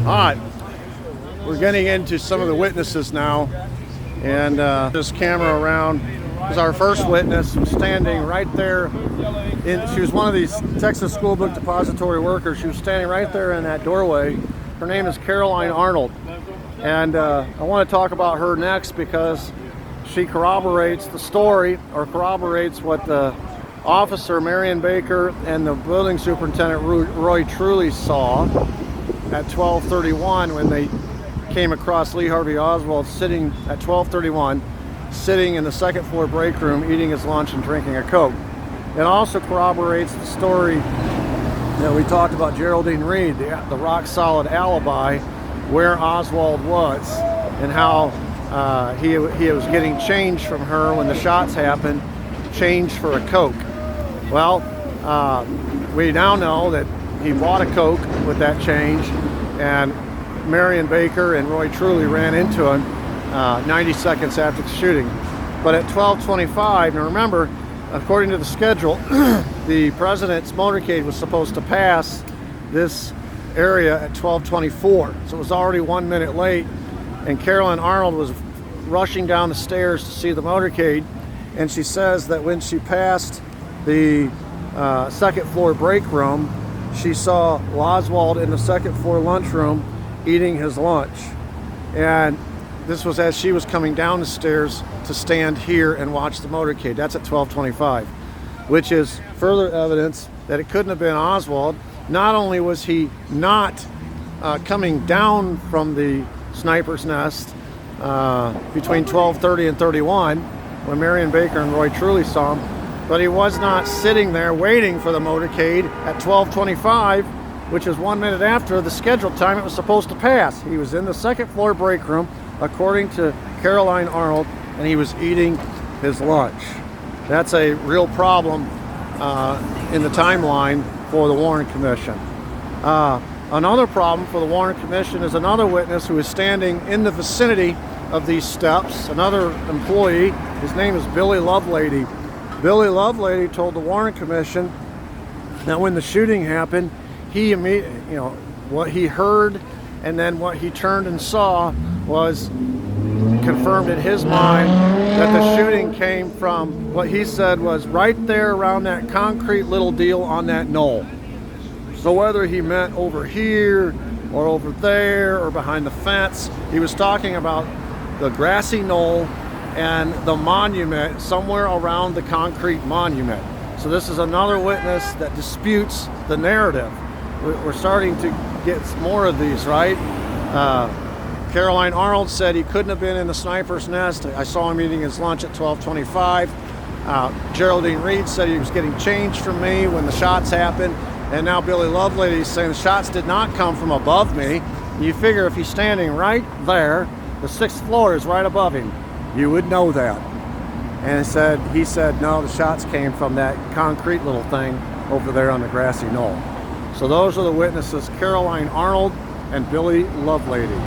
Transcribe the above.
All right, we're getting into some of the witnesses now, and this camera around is our first witness who's standing right there. She was one of these Texas Schoolbook Depository workers. She was standing right there in that doorway. Her name is Caroline Arnold, and I want to talk about her next because she corroborates the story, or corroborates what the officer Marion Baker and the building superintendent Roy Truly saw at 12:31 when they came across Lee Harvey Oswald sitting at 12:31, sitting in the second floor break room eating his lunch and drinking a Coke. It also corroborates the story that we talked about Geraldine Reed, the rock solid alibi where Oswald was and how he was getting change from her when the shots happened, change for a Coke. Well, we now know that he bought a Coke with that change, and Marion Baker and Roy Truly ran into him 90 seconds after the shooting. But at 12:25, and remember, according to the schedule, the president's motorcade was supposed to pass this area at 12:24, so it was already 1 minute late, and Caroline Arnold was rushing down the stairs to see the motorcade, and she says that when she passed the second floor break room, she saw Oswald in the second floor lunchroom eating his lunch. And this was as she was coming down the stairs to stand here and watch the motorcade. That's at 12:25, which is further evidence that it couldn't have been Oswald. Not only was he not coming down from the sniper's nest between 12:30 and 31 when Marion Baker and Roy Truly saw him, but he was not sitting there waiting for the motorcade at 12:25, which is 1 minute after the scheduled time it was supposed to pass. He was in the second floor break room, according to Caroline Arnold, and he was eating his lunch. That's a real problem in the timeline for the Warren Commission. Another problem for the Warren Commission is another witness who is standing in the vicinity of these steps, another employee. His name is Billy Lovelady. Billy Lovelady told the Warren Commission that when the shooting happened, he immediately, what he heard and then what he turned and saw was confirmed in his mind that the shooting came from what he said was right there around that concrete little deal on that knoll. So whether he meant over here or over there or behind the fence, he was talking about the grassy knoll and the monument somewhere around the concrete monument. So this is another witness that disputes the narrative. We're starting to get more of these, right? Caroline Arnold said he couldn't have been in the sniper's nest. I saw him eating his lunch at 12:25. Geraldine Reed said he was getting change from me when the shots happened. And now Billy Lovelady is saying the shots did not come from above me. You figure if he's standing right there, the sixth floor is right above him. You would know that. And he said, no, the shots came from that concrete little thing over there on the grassy knoll. So those are the witnesses, Caroline Arnold and Billy Lovelady.